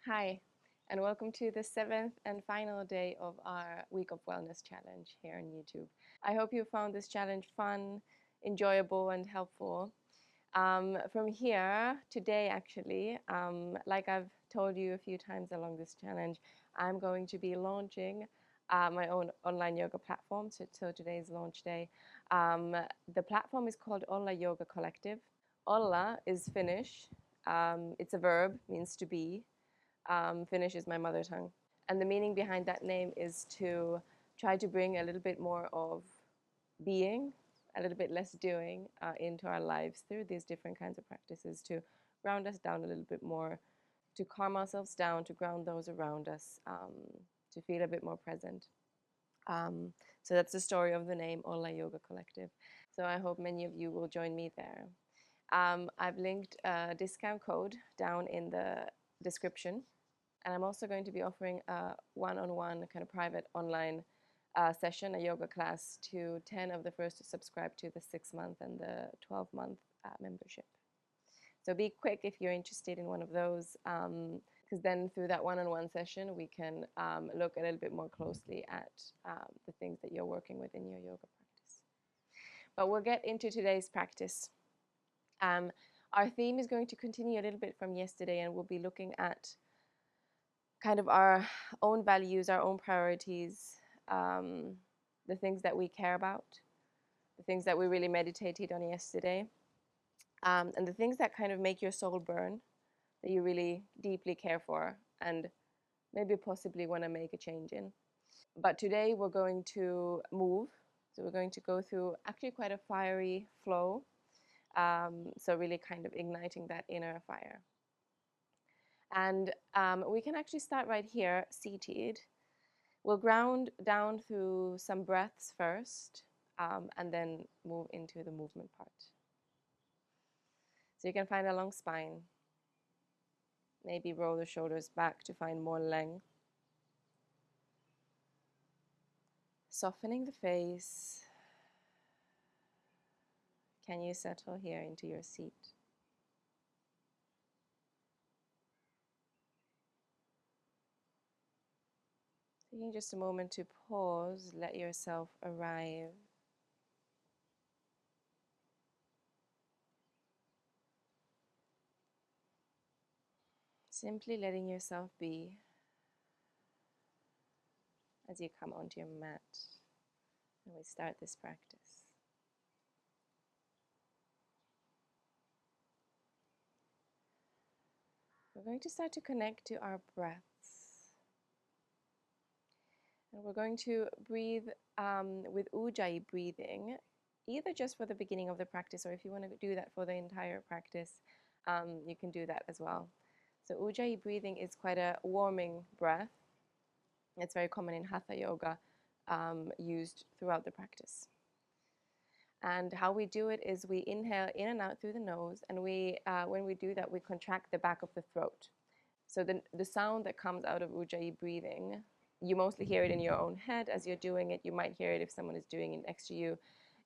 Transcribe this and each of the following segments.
Hi, and welcome to the seventh and final day of our Week of Wellness challenge here on YouTube. I hope you found this challenge fun, enjoyable, and helpful. From here, today actually, like I've told you a few times along this challenge, I'm going to be launching my own online yoga platform. So today's launch day. The platform is called Olla Yoga Collective. Olla is Finnish. It's a verb, means to be. Finnish is my mother tongue. And the meaning behind that name is to try to bring a little bit more of being, a little bit less doing into our lives through these different kinds of practices to ground us down a little bit more, to calm ourselves down, to ground those around us, to feel a bit more present. So that's the story of the name Olla Yoga Collective. So I hope many of you will join me there. I've linked a discount code down in the description. And I'm also going to be offering a one-on-one kind of private online session, a yoga class, to 10 of the first to subscribe to the 6-month and the 12-month membership. So be quick if you're interested in one of those, because then through that one-on-one session, we can look a little bit more closely at the things that you're working with in your yoga practice. But we'll get into today's practice. Our theme is going to continue a little bit from yesterday, and we'll be looking at kind of our own values, our own priorities, the things that we care about, the things that we really meditated on yesterday, and the things that kind of make your soul burn, that you really deeply care for and maybe possibly want to make a change in. But today we're going to move. So we're going to go through actually quite a fiery flow. So really kind of igniting that inner fire. And we can actually start right here, seated. We'll ground down through some breaths first, and then move into the movement part. So you can find a long spine. Maybe roll the shoulders back to find more length. Softening the face. Can you settle here into your seat? Taking just a moment to pause, let yourself arrive. Simply letting yourself be as you come onto your mat and we start this practice. We're going to start to connect to our breaths. And we're going to breathe with Ujjayi breathing, either just for the beginning of the practice, or if you want to do that for the entire practice, you can do that as well. So Ujjayi breathing is quite a warming breath. It's very common in Hatha Yoga, used throughout the practice. And how we do it is we inhale in and out through the nose, and when we do that, we contract the back of the throat. So the sound that comes out of Ujjayi breathing, you mostly hear it in your own head as you're doing it. You might hear it if someone is doing it next to you,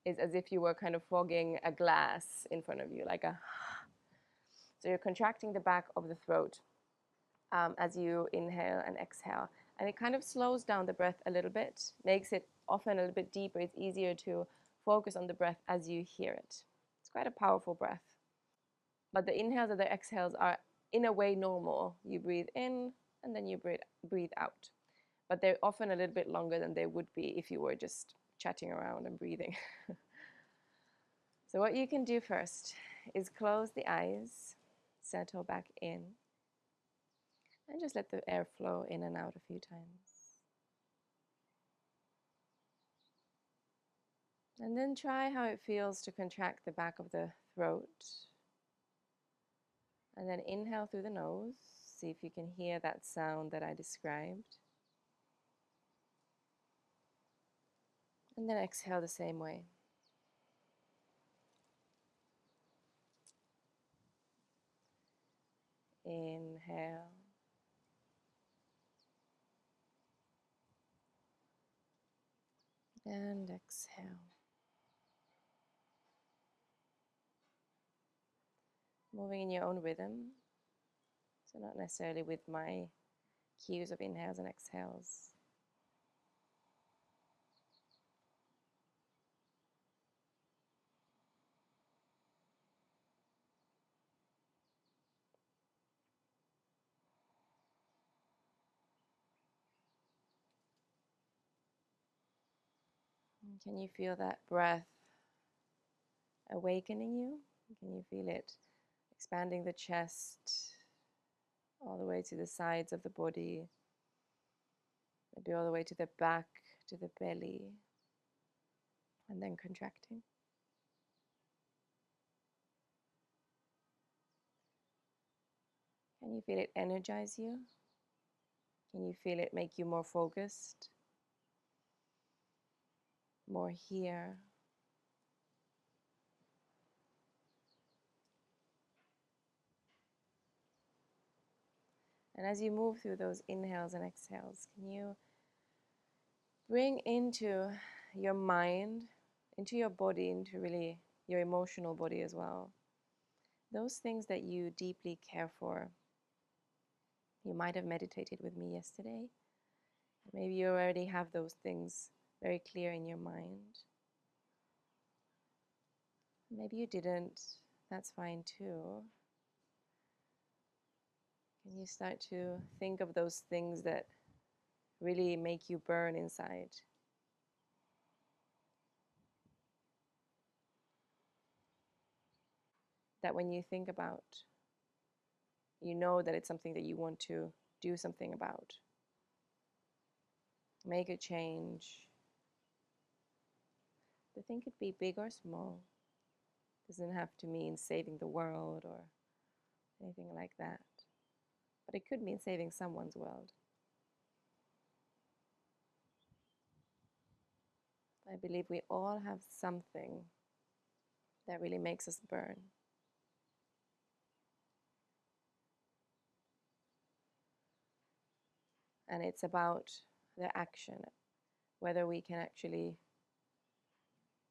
is as if you were kind of fogging a glass in front of you, like a. So you're contracting the back of the throat as you inhale and exhale. And it kind of slows down the breath a little bit, makes it often a little bit deeper. It's easier to focus on the breath as you hear it. It's quite a powerful breath. But the inhales and the exhales are in a way normal. You breathe in and then you breathe out. But they're often a little bit longer than they would be if you were just chatting around and breathing. So what you can do first is close the eyes, settle back in, and just let the air flow in and out a few times. And then try how it feels to contract the back of the throat. And then inhale through the nose. See if you can hear that sound that I described. And then exhale the same way. Inhale. And exhale. Moving in your own rhythm. So not necessarily with my cues of inhales and exhales. Can you feel that breath awakening you? Can you feel it expanding the chest all the way to the sides of the body, maybe all the way to the back, to the belly, and then contracting? Can you feel it energize you? Can you feel it make you more focused, more here? And as you move through those inhales and exhales, can you bring into your mind, into your body, into really your emotional body as well, those things that you deeply care for? You might have meditated with me yesterday. Maybe you already have those things very clear in your mind. Maybe you didn't. That's fine too. Can you start to think of those things that really make you burn inside? That when you think about, you know that it's something that you want to do something about. Make a change. The thing could be big or small. Doesn't have to mean saving the world or anything like that. But it could mean saving someone's world. I believe we all have something that really makes us burn. And it's about the action, whether we can actually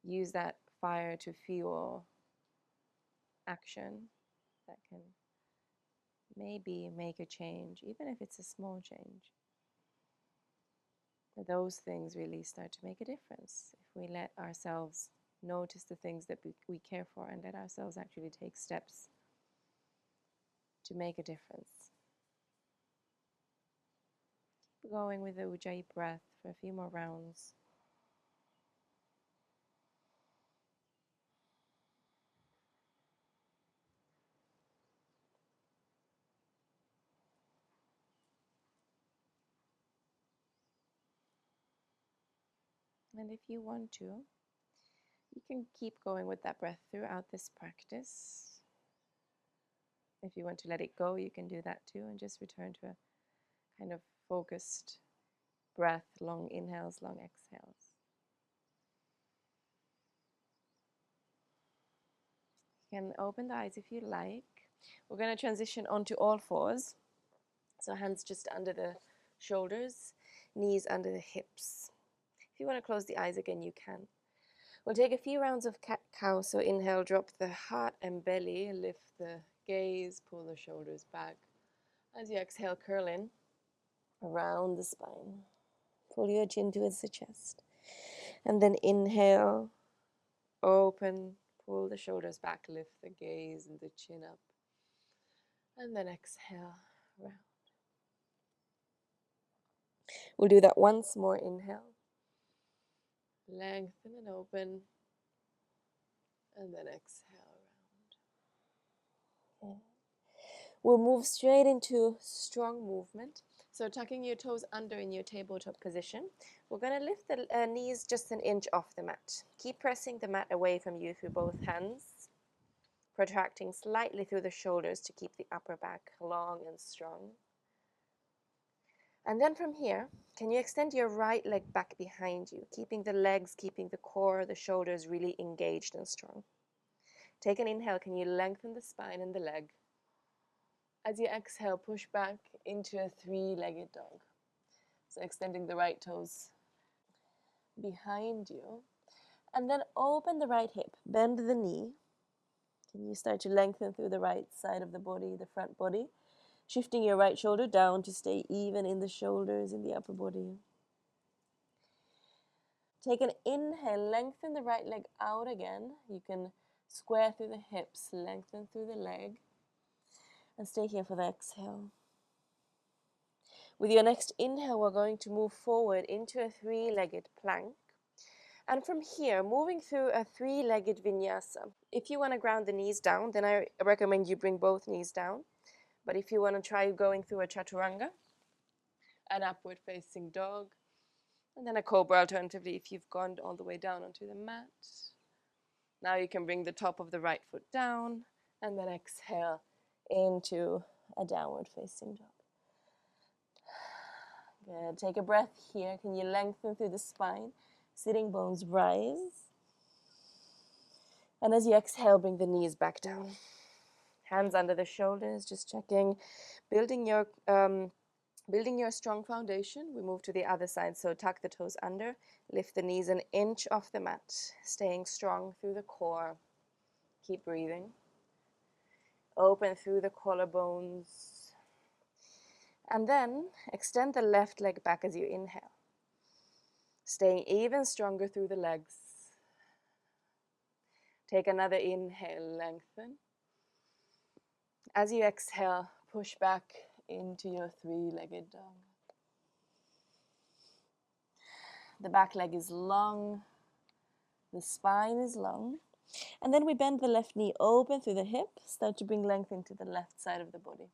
use that fire to fuel action that can maybe make a change, even if it's a small change. Those things really start to make a difference if we let ourselves notice the things that we care for and let ourselves actually take steps to make a difference. Keep going with the Ujjayi breath for a few more rounds. And if you want to, you can keep going with that breath throughout this practice. If you want to let it go, you can do that too, and just return to a kind of focused breath, long inhales, long exhales. You can open the eyes if you like. We're going to transition onto all fours. So hands just under the shoulders, knees under the hips. If you want to close the eyes again, you can. We'll take a few rounds of cat-cow. So inhale, drop the heart and belly, lift the gaze, pull the shoulders back. As you exhale, curl in around the spine. Pull your chin towards the chest. And then inhale, open, pull the shoulders back, lift the gaze and the chin up. And then exhale, round. We'll do that once more. Inhale, lengthen and open. And then exhale, round. Okay. We'll move straight into strong movement. So tucking your toes under in your tabletop position. We're going to lift the knees just an inch off the mat. Keep pressing the mat away from you through both hands, protracting slightly through the shoulders to keep the upper back long and strong. And then from here, can you extend your right leg back behind you, keeping the legs, keeping the core, the shoulders really engaged and strong. Take an inhale. Can you lengthen the spine and the leg? As you exhale, push back into a three-legged dog. So extending the right toes behind you. And then open the right hip, bend the knee. Can you start to lengthen through the right side of the body, the front body? Shifting your right shoulder down to stay even in the shoulders, in the upper body. Take an inhale, lengthen the right leg out again. You can square through the hips, lengthen through the leg, and stay here for the exhale. With your next inhale, we're going to move forward into a three-legged plank. And from here, moving through a three-legged vinyasa. If you want to ground the knees down, then I recommend you bring both knees down. But if you want to try going through a chaturanga, an upward facing dog, and then a cobra alternatively if you've gone all the way down onto the mat. Now you can bring the top of the right foot down and then exhale into a downward facing dog. Good. Take a breath here. Can you lengthen through the spine? Sitting bones rise. And as you exhale, bring the knees back down. Hands under the shoulders, just checking, building your strong foundation. We move to the other side, so tuck the toes under, lift the knees an inch off the mat, staying strong through the core. Keep breathing. Open through the collarbones. And then extend the left leg back as you inhale. Staying even stronger through the legs. Take another inhale, lengthen. As you exhale, push back into your three-legged dog. The back leg is long, the spine is long. And then we bend the left knee open through the hip, start to bring length into the left side of the body.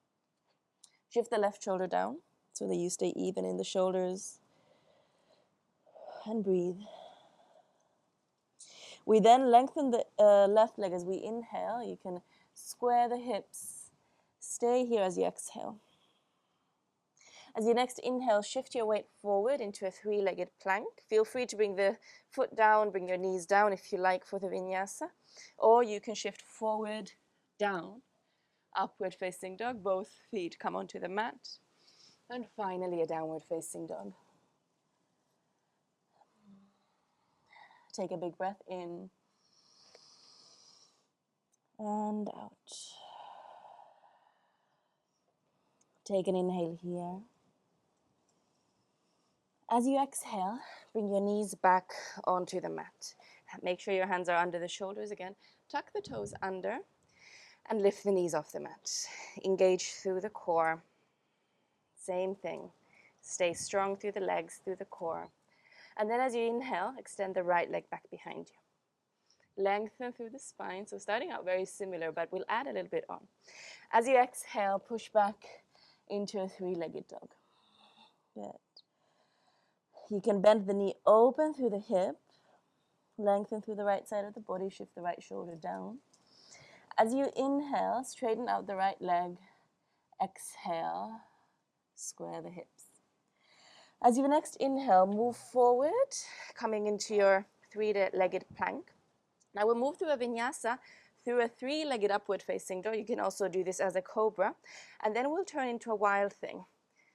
Shift the left shoulder down so that you stay even in the shoulders. And breathe. We then lengthen the left leg as we inhale. You can square the hips. Stay here as you exhale. As you next inhale, shift your weight forward into a three-legged plank. Feel free to bring the foot down, bring your knees down if you like for the vinyasa. Or you can shift forward, down, upward facing dog. Both feet come onto the mat. And finally, a downward facing dog. Take a big breath in and out. Take an inhale here. As you exhale, bring your knees back onto the mat. Make sure your hands are under the shoulders again. Tuck the toes under and lift the knees off the mat. Engage through the core. Same thing. Stay strong through the legs, through the core. And then as you inhale, extend the right leg back behind you. Lengthen through the spine. So starting out very similar, but we'll add a little bit on. As you exhale, push back into a three-legged dog. Good. You can bend the knee open through the hip, lengthen through the right side of the body, shift the right shoulder down. As you inhale, straighten out the right leg. Exhale, square the hips. As you next inhale, move forward, coming into your three-legged plank. Now we'll move through a vinyasa, through a three-legged upward facing dog. You can also do this as a cobra. And then we'll turn into a wild thing.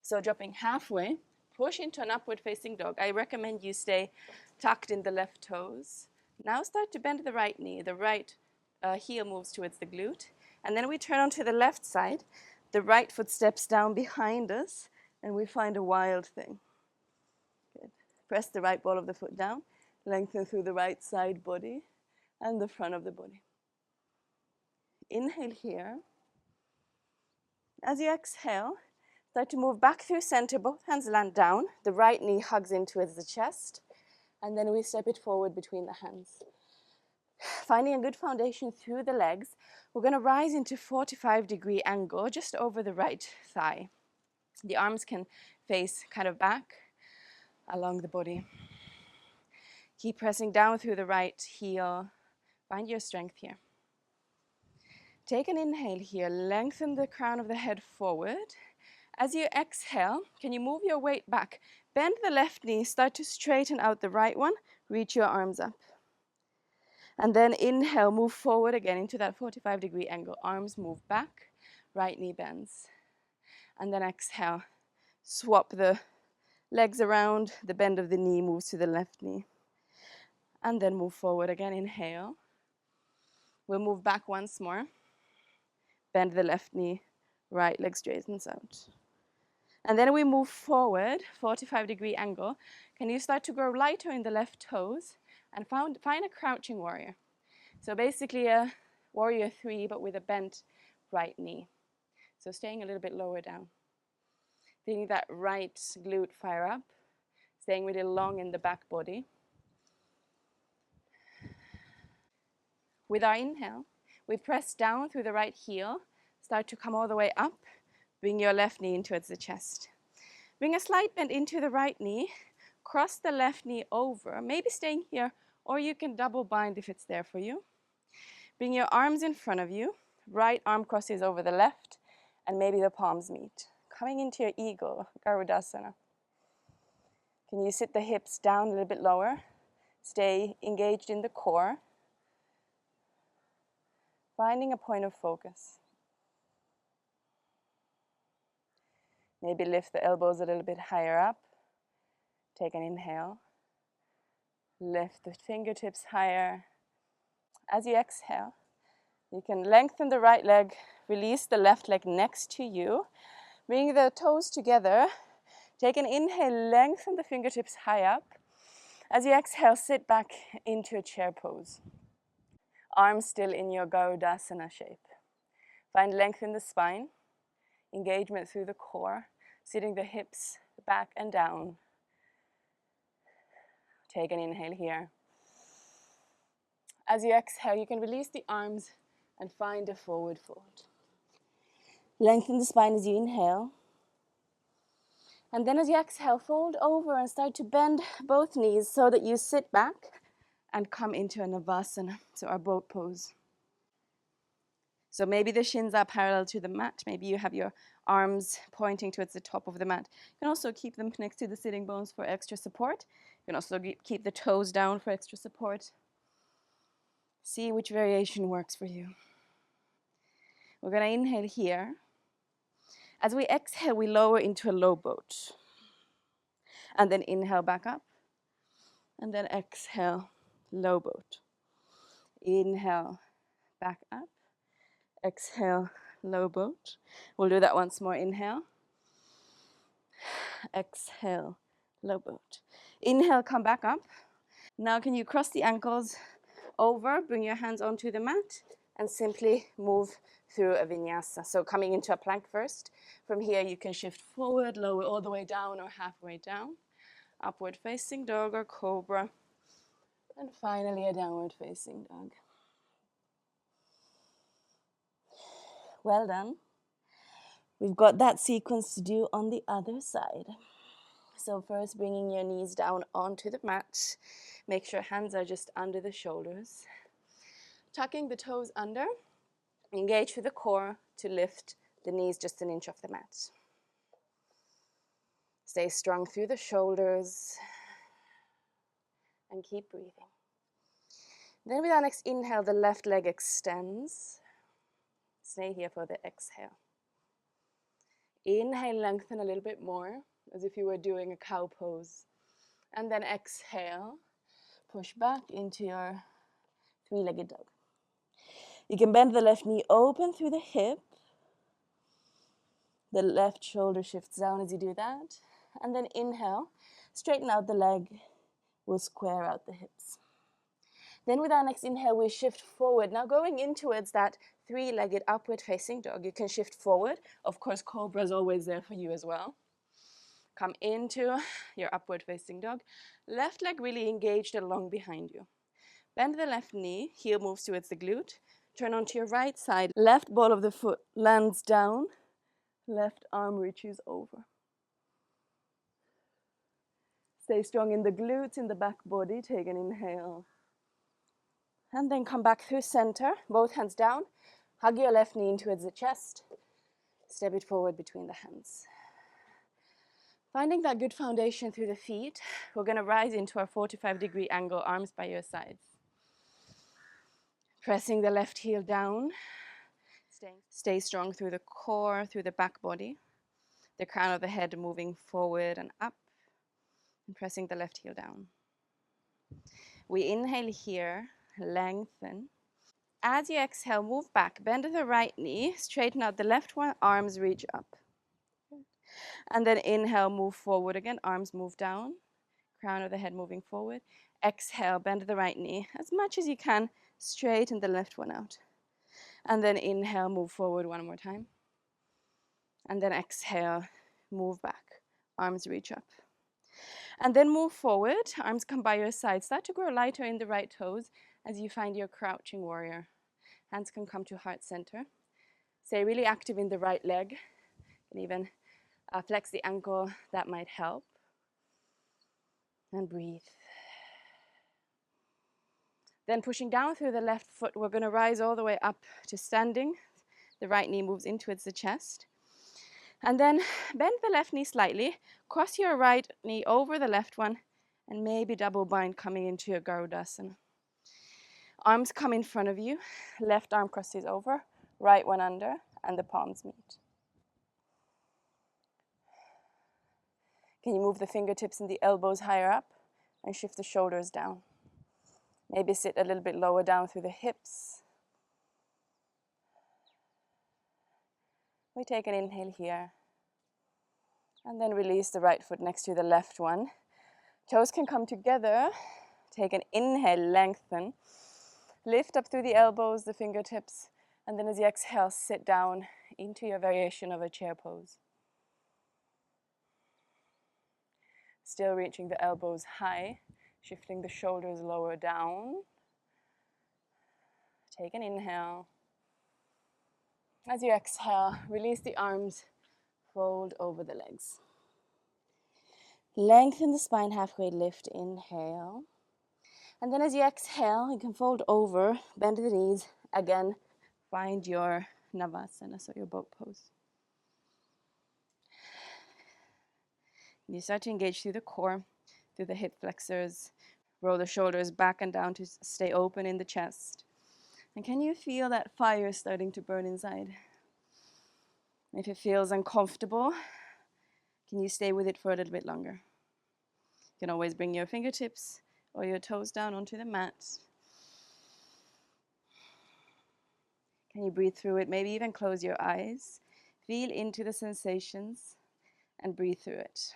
So dropping halfway, push into an upward facing dog. I recommend you stay tucked in the left toes. Now start to bend the right knee. The right heel moves towards the glute. And then we turn onto the left side. The right foot steps down behind us and we find a wild thing. Good. Press the right ball of the foot down. Lengthen through the right side body and the front of the body. Inhale here. As you exhale, start to move back through center, both hands land down. The right knee hugs in towards the chest. And then we step it forward between the hands. Finding a good foundation through the legs, we're going to rise into 45-degree angle just over the right thigh. The arms can face kind of back along the body. Keep pressing down through the right heel. Find your strength here. Take an inhale here. Lengthen the crown of the head forward. As you exhale, can you move your weight back? Bend the left knee, start to straighten out the right one, reach your arms up. And then inhale, move forward again into that 45-degree angle. Arms move back, right knee bends. And then exhale, swap the legs around, the bend of the knee moves to the left knee. And then move forward again, inhale. We'll move back once more. Bend the left knee, Right leg straightens out. And then we move forward, 45-degree angle. Can you start to grow lighter in the left toes and find a crouching warrior? So basically a warrior 3, but with a bent right knee. So staying a little bit lower down. Feeling that right glute fire up, staying really long in the back body. With our inhale, we press down through the right heel, start to come all the way up, bring your left knee in towards the chest. Bring a slight bend into the right knee, cross the left knee over, maybe staying here, or you can double bind if it's there for you. Bring your arms in front of you, right arm crosses over the left, and maybe the palms meet. Coming into your eagle, Garudasana. Can you sit the hips down a little bit lower? Stay engaged in the core. Finding a point of focus. Maybe lift the elbows a little bit higher up. Take an inhale. Lift the fingertips higher. As you exhale, you can lengthen the right leg, release the left leg next to you. Bring the toes together. Take an inhale, lengthen the fingertips high up. As you exhale, sit back into a chair pose. Arms still in your Garudasana shape. Find length in the spine, engagement through the core, sitting the hips back and down. Take an inhale here. As you exhale, you can release the arms and find a forward fold. Lengthen the spine as you inhale. And then as you exhale, fold over and start to bend both knees so that you sit back and come into a Navasana, so our boat pose. So maybe the shins are parallel to the mat. Maybe you have your arms pointing towards the top of the mat. You can also keep them next to the sitting bones for extra support. You can also keep the toes down for extra support. See which variation works for you. We're going to inhale here. As we exhale, we lower into a low boat. And then inhale back up. And then exhale, low boat. Inhale, back up. Exhale, low boat. We'll do that once more. Inhale. Exhale, low boat. Inhale, come back up. Now can you cross the ankles over, bring your hands onto the mat, and simply move through a vinyasa. So coming into a plank first. From here you can shift forward, lower all the way down or halfway down. Upward facing dog or cobra. And finally a downward facing dog. Well done. We've got that sequence to do on the other side. So first bringing your knees down onto the mat. Make sure hands are just under the shoulders. Tucking the toes under. Engage through the core to lift the knees just an inch off the mat. Stay strong through the shoulders. And keep breathing. Then with our next inhale, the left leg extends. Stay here for the exhale. Inhale, lengthen a little bit more, as if you were doing a cow pose. And then exhale, push back into your three-legged dog. You can bend the left knee open through the hip. The left shoulder shifts down as you do that. And then inhale, straighten out the leg. We'll square out the hips. Then with our next inhale, we shift forward. Now going in towards that three-legged upward facing dog, you can shift forward. Of course, cobra is always there for you as well. Come into your upward facing dog. Left leg really engaged along behind you. Bend the left knee, heel moves towards the glute. Turn onto your right side. Left ball of the foot lands down. Left arm reaches over. Stay strong in the glutes, in the back body. Take an inhale. And then come back through center, both hands down. Hug your left knee in towards the chest. Step it forward between the hands. Finding that good foundation through the feet, we're going to rise into our 45-degree angle, arms by your sides. Pressing the left heel down. Stay strong through the core, through the back body. The crown of the head moving forward and up. And pressing the left heel down. We inhale here, lengthen. As you exhale, move back, bend the right knee, straighten out the left one, arms reach up. And then inhale, move forward again, arms move down, crown of the head moving forward. Exhale, bend the right knee as much as you can, straighten the left one out. And then inhale, move forward one more time. And then exhale, move back, arms reach up. And then move forward, arms come by your side. Start to grow lighter in the right toes as you find your crouching warrior. Hands can come to heart center. Stay really active in the right leg. And even flex the ankle, that might help. And breathe. Then pushing down through the left foot, we're going to rise all the way up to standing. The right knee moves in towards the chest. And then bend the left knee slightly, cross your right knee over the left one, and maybe double bind coming into your Garudasana. Arms come in front of you, left arm crosses over, right one under, and the palms meet. Can you move the fingertips and the elbows higher up and shift the shoulders down? Maybe sit a little bit lower down through the hips. We take an inhale here. And then release the right foot next to the left one. Toes can come together. Take an inhale, lengthen. Lift up through the elbows, the fingertips. And then as you exhale, sit down into your variation of a chair pose. Still reaching the elbows high, shifting the shoulders lower down. Take an inhale. As you exhale, release the arms, fold over the legs. Lengthen the spine halfway, lift, inhale. And then as you exhale, you can fold over, bend the knees. Again, find your Navasana, so your boat pose. You start to engage through the core, through the hip flexors. Roll the shoulders back and down to stay open in the chest. And can you feel that fire starting to burn inside? If it feels uncomfortable, can you stay with it for a little bit longer? You can always bring your fingertips or your toes down onto the mat. Can you breathe through it? Maybe even close your eyes. Feel into the sensations and breathe through it.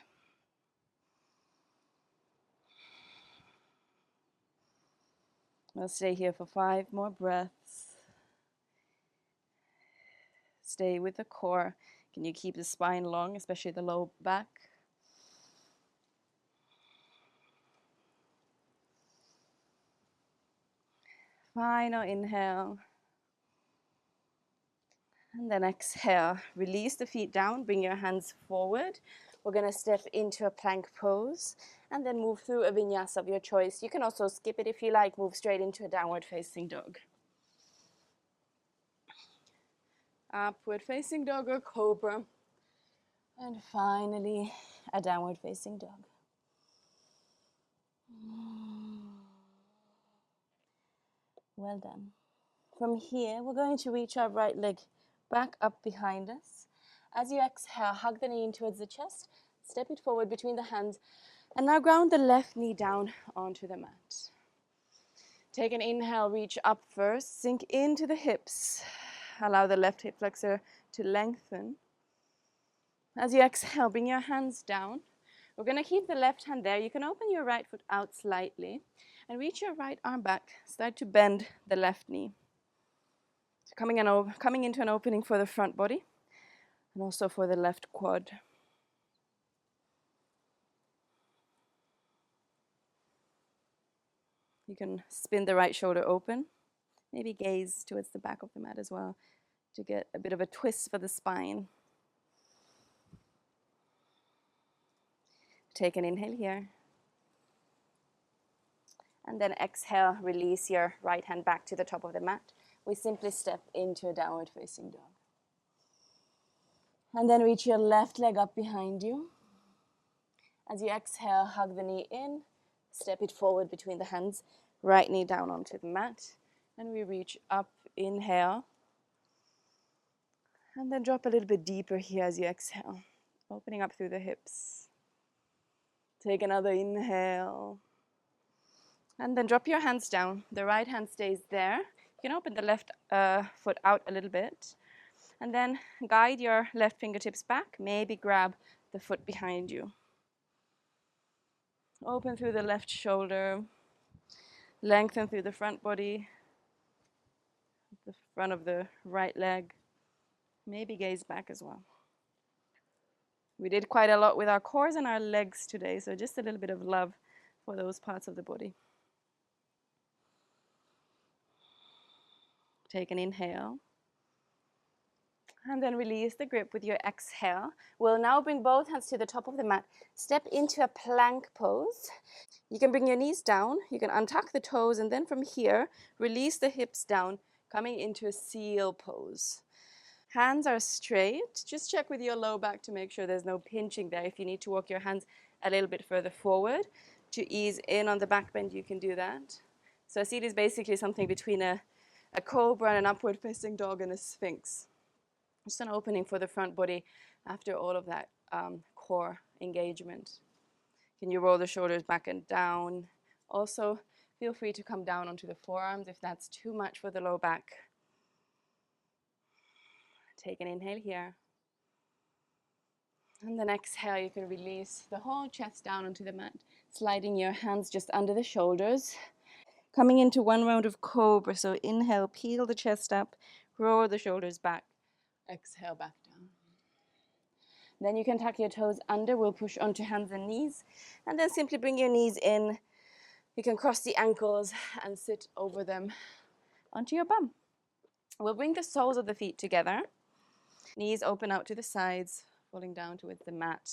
We'll stay here for 5 more breaths. Stay with the core. Can you keep the spine long, especially the low back? Final inhale. And then exhale. Release the feet down. Bring your hands forward. We're going to step into a plank pose and then move through a vinyasa of your choice. You can also skip it if you like. Move straight into a downward facing dog. Upward facing dog or cobra. And finally, a downward facing dog. Well done. From here, we're going to reach our right leg back up behind us. As you exhale, hug the knee in towards the chest. Step it forward between the hands. And now ground the left knee down onto the mat. Take an inhale, reach up first. Sink into the hips. Allow the left hip flexor to lengthen. As you exhale, bring your hands down. We're going to keep the left hand there. You can open your right foot out slightly and reach your right arm back. Start to bend the left knee. So coming into an opening for the front body and also for the left quad. You can spin the right shoulder open. Maybe gaze towards the back of the mat as well to get a bit of a twist for the spine. Take an inhale here. And then exhale, release your right hand back to the top of the mat. We simply step into a downward facing dog. And then reach your left leg up behind you. As you exhale, hug the knee in. Step it forward between the hands. Right knee down onto the mat. And we reach up, inhale. And then drop a little bit deeper here as you exhale. Opening up through the hips. Take another inhale. And then drop your hands down. The right hand stays there. You can open the left foot out a little bit, and then guide your left fingertips back. Maybe grab the foot behind you. Open through the left shoulder. Lengthen through the front body, the front of the right leg. Maybe gaze back as well. We did quite a lot with our cores and our legs today, so just a little bit of love for those parts of the body. Take an inhale. And then release the grip with your exhale. We'll now bring both hands to the top of the mat. Step into a plank pose. You can bring your knees down. You can untuck the toes, and then from here, release the hips down, coming into a seal pose. Hands are straight. Just check with your low back to make sure there's no pinching there. If you need to walk your hands a little bit further forward to ease in on the back bend, you can do that. So a seat is basically something between a cobra and an upward facing dog and a sphinx. Just an opening for the front body after all of that core engagement. Can you roll the shoulders back and down? Also, feel free to come down onto the forearms if that's too much for the low back. Take an inhale here. And then exhale, you can release the whole chest down onto the mat, sliding your hands just under the shoulders. Coming into one round of cobra. So inhale, peel the chest up, roll the shoulders back. Exhale, back down. Then you can tuck your toes under. We'll push onto hands and knees. And then simply bring your knees in. You can cross the ankles and sit over them onto your bum. We'll bring the soles of the feet together. Knees open out to the sides, falling down towards the mat.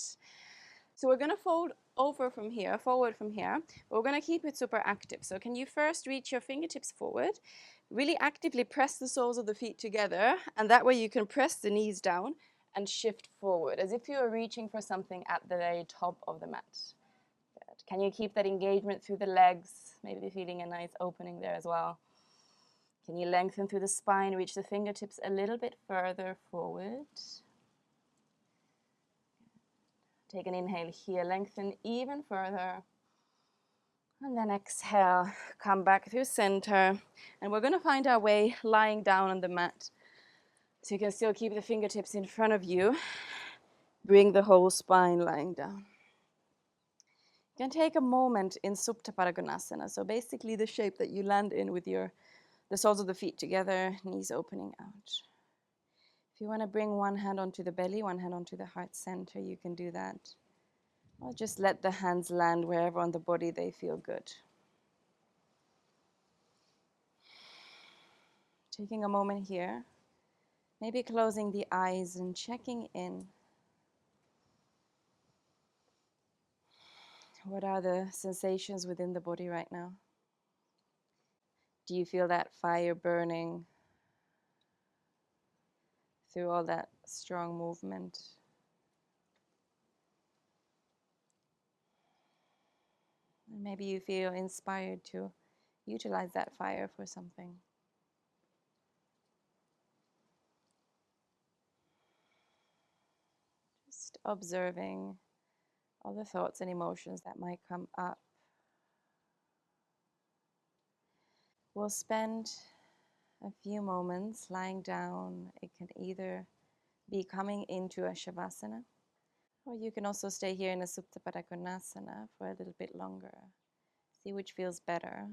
So we're going to fold over from here, forward from here. But we're going to keep it super active. So can you first reach your fingertips forward? Really actively press the soles of the feet together, and that way you can press the knees down and shift forward as if you were reaching for something at the very top of the mat. Good. Can you keep that engagement through the legs? Maybe feeling a nice opening there as well. Can you lengthen through the spine, reach the fingertips a little bit further forward? Take an inhale here, lengthen even further. And then exhale, come back through center. And we're going to find our way lying down on the mat. So you can still keep the fingertips in front of you. Bring the whole spine lying down. You can take a moment in Supta Padangusthasana. So basically the shape that you land in with the soles of the feet together, knees opening out. If you want to bring one hand onto the belly, one hand onto the heart center, you can do that. Or just let the hands land wherever on the body they feel good. Taking a moment here, maybe closing the eyes and checking in. What are the sensations within the body right now? Do you feel that fire burning through all that strong movement? And maybe you feel inspired to utilize that fire for something. Just observing all the thoughts and emotions that might come up. We'll spend a few moments lying down. It can either be coming into a Shavasana, or you can also stay here in a Supta Padangusthasana for a little bit longer. See which feels better.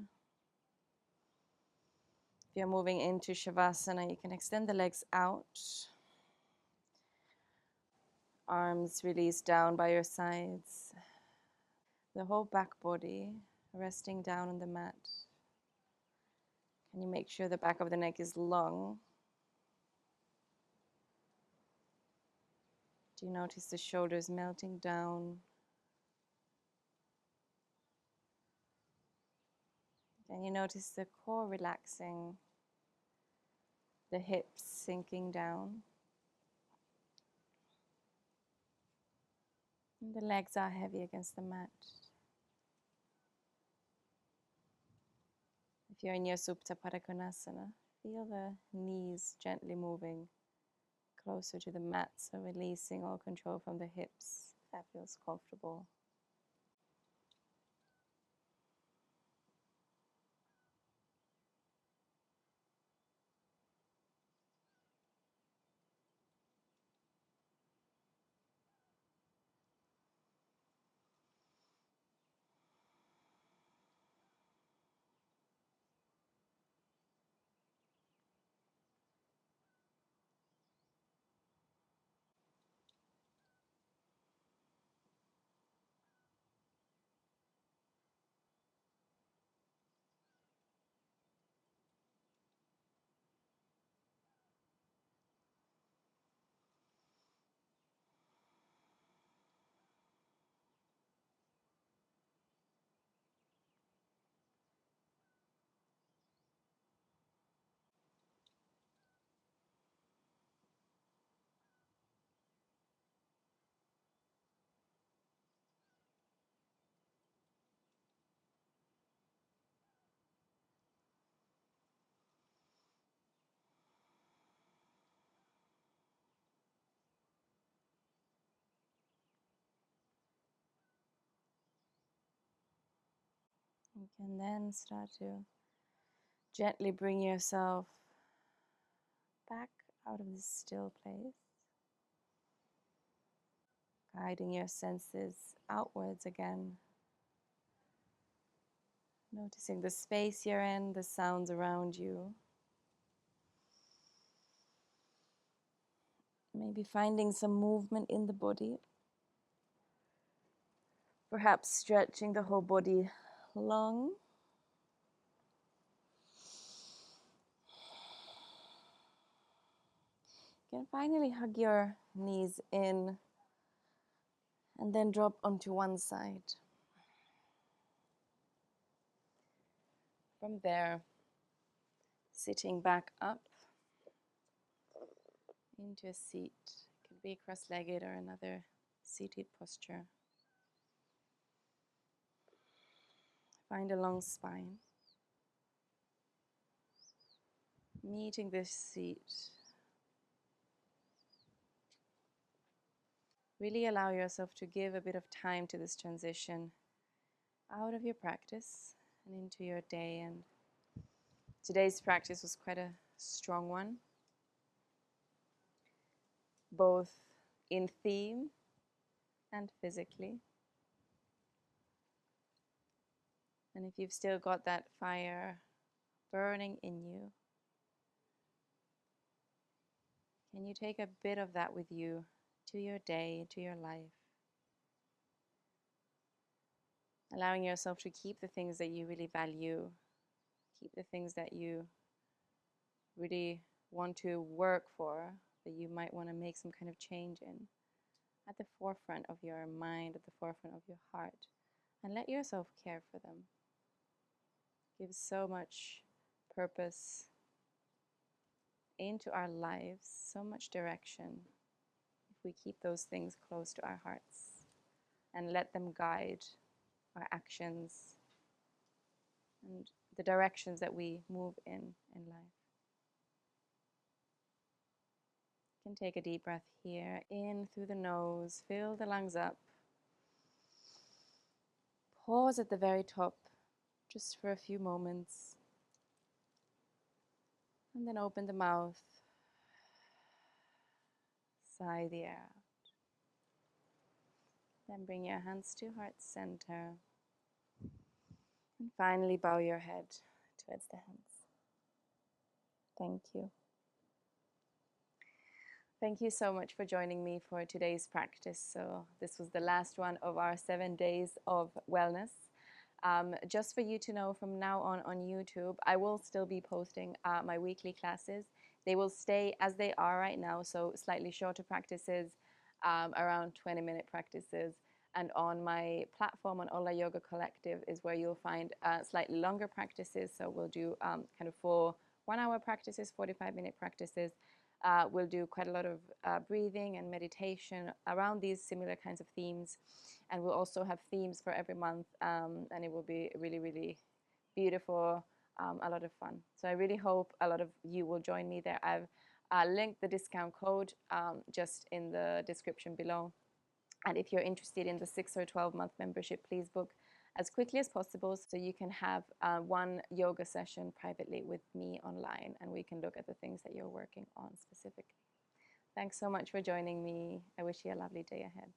If you're moving into Shavasana, you can extend the legs out. Arms released down by your sides. The whole back body resting down on the mat. Can you make sure the back of the neck is long? Do you notice the shoulders melting down? Can you notice the core relaxing? The hips sinking down? And the legs are heavy against the mat. If you're in your Supta Padangusthasana, feel the knees gently moving closer to the mat, so releasing all control from the hips. That feels comfortable. You can then start to gently bring yourself back out of this still place, guiding your senses outwards again, noticing the space you're in, the sounds around you. Maybe finding some movement in the body, perhaps stretching the whole body long. You can finally hug your knees in and then drop onto one side. From there, sitting back up into a seat. It could be cross-legged or another seated posture. Find a long spine. Meeting this seat. Really allow yourself to give a bit of time to this transition out of your practice and into your day. And today's practice was quite a strong one, both in theme and physically. And if you've still got that fire burning in you, can you take a bit of that with you to your day, to your life? Allowing yourself to keep the things that you really value, keep the things that you really want to work for, that you might want to make some kind of change in, at the forefront of your mind, at the forefront of your heart, and let yourself care for them. Gives so much purpose into our lives, so much direction, if we keep those things close to our hearts and let them guide our actions and the directions that we move in life. You can take a deep breath here, in through the nose, fill the lungs up. Pause at the very top, just for a few moments. And then open the mouth, sigh the air out. Then bring your hands to heart center. And finally bow your head towards the hands. Thank you. Thank you so much for joining me for today's practice. So this was the last one of our 7 days of wellness. Just for you to know, from now on YouTube, I will still be posting my weekly classes. They will stay as they are right now, so slightly shorter practices, around 20-minute practices. And on my platform, on Olla Yoga Collective, is where you'll find slightly longer practices. So we'll do kind of 4 1-hour practices, 45-minute practices. We'll do quite a lot of breathing and meditation around these similar kinds of themes. And we'll also have themes for every month, and it will be really, really beautiful, a lot of fun. So I really hope a lot of you will join me there. I've linked the discount code just in the description below. And if you're interested in the 6 or 12-month membership, please book as quickly as possible so you can have one yoga session privately with me online, and we can look at the things that you're working on specifically. Thanks so much for joining me. I wish you a lovely day ahead.